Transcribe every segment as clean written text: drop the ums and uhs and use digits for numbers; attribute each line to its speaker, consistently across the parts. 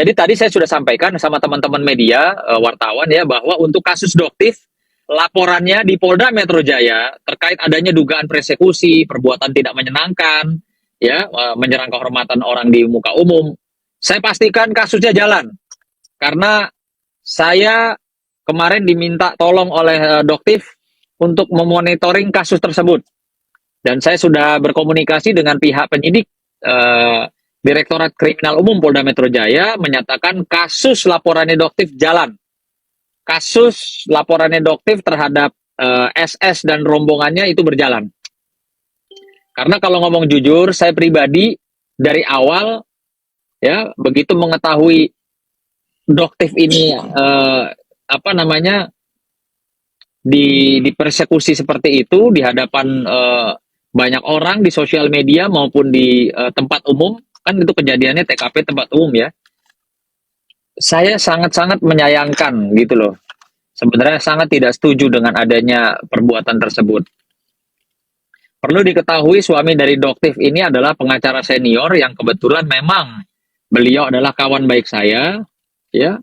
Speaker 1: Jadi tadi saya sudah sampaikan sama teman-teman media, wartawan ya, bahwa untuk kasus Doktif, laporannya di Polda Metro Jaya terkait adanya dugaan persekusi, perbuatan tidak menyenangkan, ya, menyerang kehormatan orang di muka umum. Saya pastikan kasusnya jalan, karena saya kemarin diminta tolong oleh Doktif untuk memonitoring kasus tersebut. Dan saya sudah berkomunikasi dengan pihak penyidik, Direktorat Kriminal Umum Polda Metro Jaya menyatakan kasus laporannya Doktif jalan. Kasus laporannya Doktif terhadap SS dan rombongannya itu berjalan. Karena kalau ngomong jujur, saya pribadi dari awal ya begitu mengetahui Doktif ini apa namanya dipersekusi seperti itu di hadapan banyak orang di sosial media maupun di tempat umum, kan itu kejadiannya TKP tempat umum ya. Saya sangat-sangat menyayangkan gitu loh. Sebenarnya sangat tidak setuju dengan adanya perbuatan tersebut. Perlu diketahui suami dari Doktif ini adalah pengacara senior yang kebetulan memang beliau adalah kawan baik saya, ya.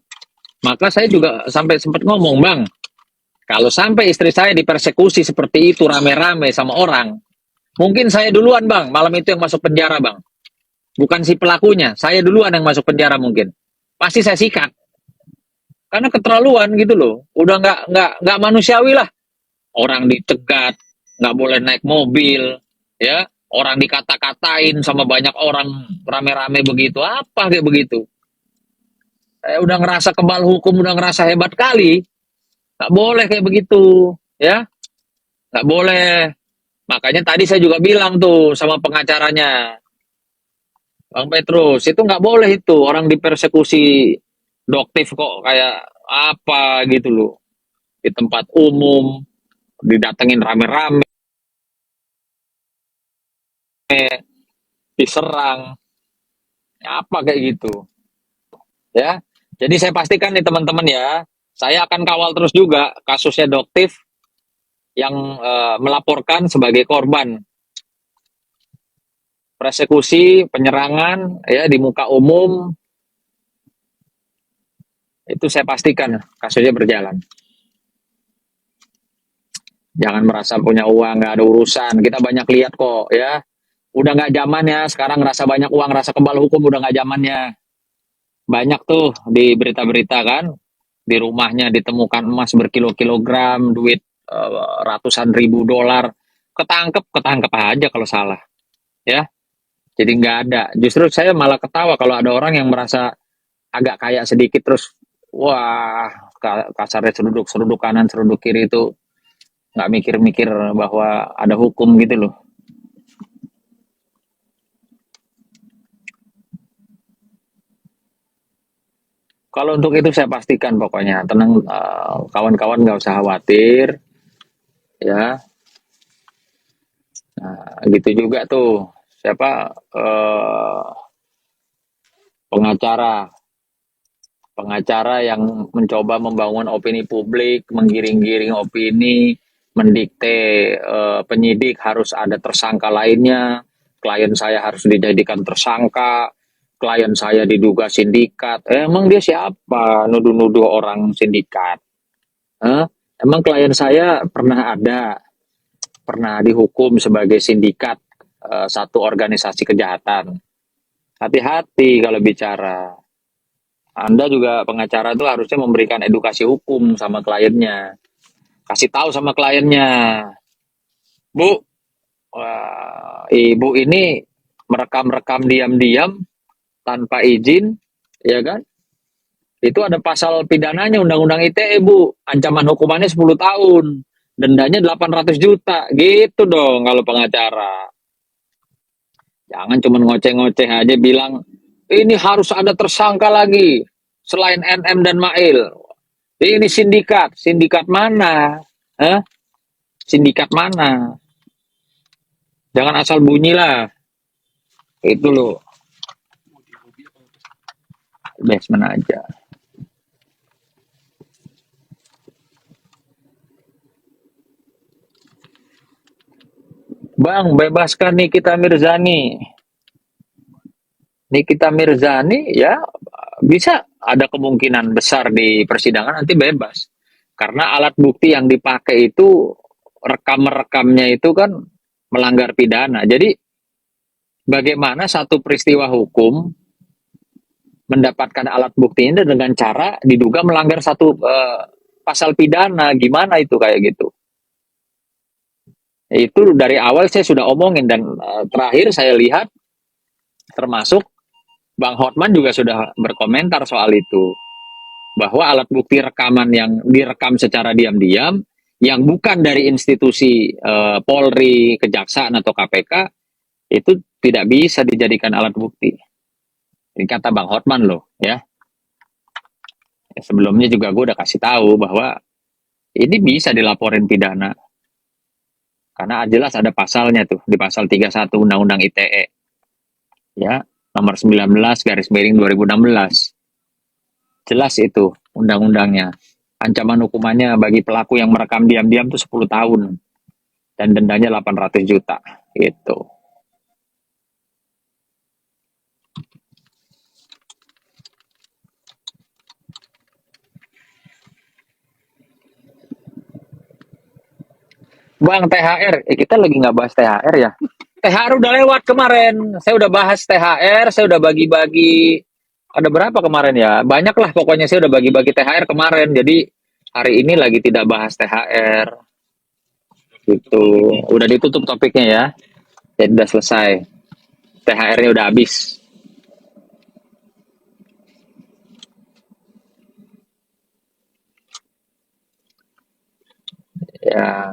Speaker 1: Maka saya juga sampai sempat ngomong, Bang, kalau sampai istri saya dipersekusi seperti itu rame-rame sama orang, mungkin saya duluan, Bang, malam itu yang masuk penjara, Bang. Bukan si pelakunya, saya duluan yang masuk penjara mungkin. Pasti saya sikat. Karena keterlaluan gitu loh. Udah nggak manusiawi lah. Orang dicegat, nggak boleh naik mobil, ya. Orang dikata-katain sama banyak orang rame-rame begitu. Apa kayak begitu? Udah ngerasa kebal hukum, udah ngerasa hebat kali. Nggak boleh kayak begitu, ya. Nggak boleh. Makanya tadi saya juga bilang tuh sama pengacaranya, Bang Petrus, itu nggak boleh itu orang dipersekusi Doktif kok kayak apa gitu loh. Di tempat umum, didatengin rame-rame, diserang, apa kayak gitu. Ya, jadi saya pastikan nih teman-teman ya, saya akan kawal terus juga kasusnya Doktif yang melaporkan sebagai korban persekusi, penyerangan ya di muka umum. Itu saya pastikan kasusnya berjalan. Jangan merasa punya uang, nggak ada urusan. Kita banyak lihat kok ya. Udah nggak zamannya sekarang rasa banyak uang, rasa kebal hukum udah nggak zamannya. Banyak tuh di berita-berita kan, di rumahnya ditemukan emas berkilo-kilogram, duit ratusan ribu dolar. Ketangkep aja kalau salah. Ya, jadi nggak ada. Justru saya malah ketawa kalau ada orang yang merasa agak kaya sedikit terus, wah kasarnya seruduk kanan, seruduk kiri itu nggak mikir-mikir bahwa ada hukum gitu loh. Kalau untuk itu saya pastikan pokoknya tenang, kawan-kawan nggak usah khawatir ya. Nah, gitu juga tuh siapa pengacara pengacara yang mencoba membangun opini publik, menggiring-giring opini, mendikte penyidik harus ada tersangka lainnya, klien saya harus dijadikan tersangka, klien saya diduga sindikat. Emang dia siapa nuduh-nuduh orang sindikat? Emang klien saya pernah dihukum sebagai sindikat satu organisasi kejahatan. Hati-hati kalau bicara. Anda juga pengacara itu harusnya memberikan edukasi hukum sama kliennya. Kasih tahu sama kliennya, Bu, Ibu ini merekam-rekam diam-diam tanpa izin, ya kan? Itu ada pasal pidananya Undang-Undang ITE, Bu. Ancaman hukumannya 10 tahun. Dendanya 800 juta. Gitu dong kalau pengacara. Jangan cuma ngoceh-ngoceh aja bilang, ini harus ada tersangka lagi. Selain NM dan Mail. Ini sindikat. Sindikat mana? Sindikat mana? Jangan asal bunyi lah. Itu loh. Basement aja. Bang, bebaskan Nikita Mirzani. Nikita Mirzani ya bisa ada kemungkinan besar di persidangan nanti bebas. Karena alat bukti yang dipakai itu rekam-rekamnya itu kan melanggar pidana. Jadi bagaimana satu peristiwa hukum mendapatkan alat bukti ini dengan cara diduga melanggar satu pasal pidana, gimana itu kayak gitu. Itu dari awal saya sudah omongin dan terakhir saya lihat termasuk Bang Hotman juga sudah berkomentar soal itu bahwa alat bukti rekaman yang direkam secara diam-diam yang bukan dari institusi Polri, Kejaksaan atau KPK itu tidak bisa dijadikan alat bukti. Ini kata Bang Hotman loh ya. Sebelumnya juga gue udah kasih tahu bahwa ini bisa dilaporin pidana. Karena jelas ada pasalnya tuh di pasal 31 Undang-Undang ITE. Ya, nomor 19 garis miring 2016. Jelas itu undang-undangnya. Ancaman hukumannya bagi pelaku yang merekam diam-diam tuh 10 tahun dan dendanya 800 juta gitu. Bang, THR, kita lagi nggak bahas THR ya. THR udah lewat kemarin. Saya udah bahas THR, saya udah bagi-bagi. Ada berapa kemarin ya? Banyak lah pokoknya saya udah bagi-bagi THR kemarin. Jadi hari ini lagi tidak bahas THR. Gitu. Udah ditutup topiknya ya. Jadi udah selesai. THR-nya udah habis. Ya,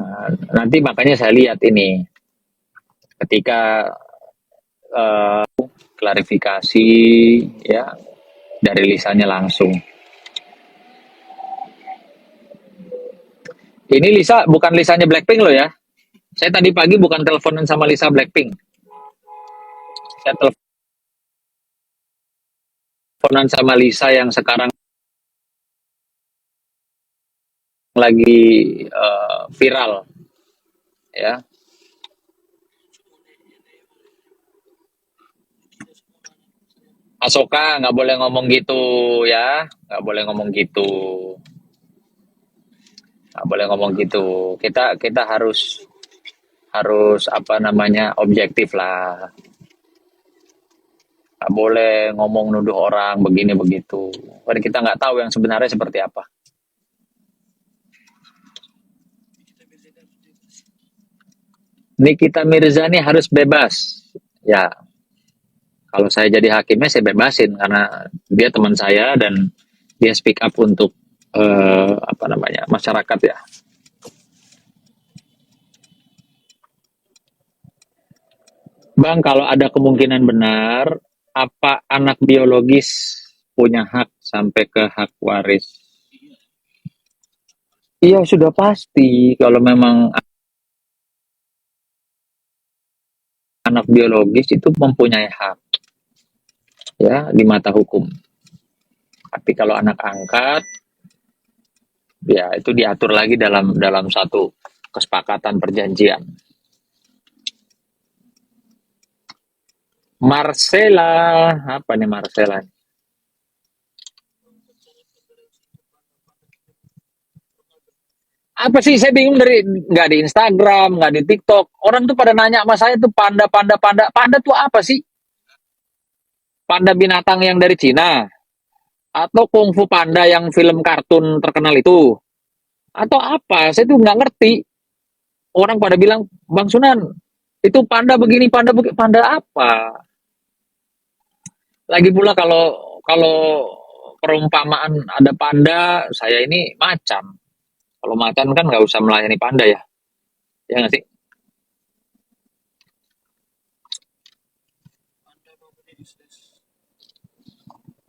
Speaker 1: nanti makanya saya lihat ini. Ketika klarifikasi ya dari lisannya langsung. Ini Lisa bukan Lisanya Blackpink loh ya. Saya tadi pagi bukan teleponan sama Lisa Blackpink. Saya teleponan sama Lisa yang sekarang lagi viral ya. Asoka nggak boleh ngomong gitu ya, nggak boleh ngomong gitu, nggak boleh ngomong gitu. Kita harus harus apa namanya objektif lah. Nggak boleh ngomong nuduh orang begini begitu. Karena kita nggak tahu yang sebenarnya seperti apa. Nikita Mirzani harus bebas. Ya, kalau saya jadi hakimnya saya bebasin karena dia teman saya dan dia speak up untuk apa namanya masyarakat ya. Bang, kalau ada kemungkinan benar, apa anak biologis punya hak sampai ke hak waris? Iya, sudah pasti. Kalau memang anak biologis itu mempunyai hak ya di mata hukum. Tapi kalau anak angkat, ya itu diatur lagi dalam satu kesepakatan perjanjian. Marcela, apa nih Marcela? Apa sih saya bingung dari nggak di Instagram, nggak di TikTok. Orang tuh pada nanya sama saya tuh panda, panda, panda. Panda tuh apa sih? Panda binatang yang dari Cina? Atau Kung Fu Panda yang film kartun terkenal itu? Atau apa? Saya tuh nggak ngerti. Orang pada bilang, Bang Sunan, itu panda begini, panda begini. Panda apa? Lagi pula kalau kalau perumpamaan ada panda, saya ini macan. Kalau macan kan nggak usah melayani panda ya. Ya nggak sih?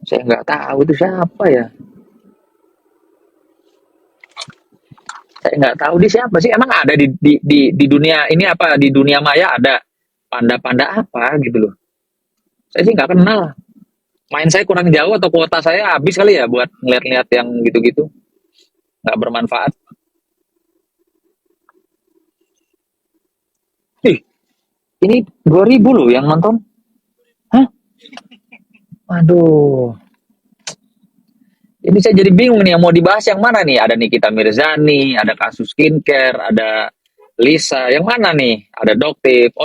Speaker 1: Saya nggak tahu itu siapa ya. Saya nggak tahu dia siapa sih. Emang ada di dunia ini apa di dunia maya ada panda-panda apa gitu loh. Saya sih nggak kenal. Main saya kurang jauh atau kuota saya habis kali ya buat ngeliat-ngeliat yang gitu-gitu. Nggak bermanfaat. Ih, ini 2000 loh yang nonton. Hah? Aduh. Ini saya jadi bingung nih, yang mau dibahas yang mana nih? Ada Nikita Mirzani, ada kasus skincare, ada Lisa, yang mana nih? Ada Doktif.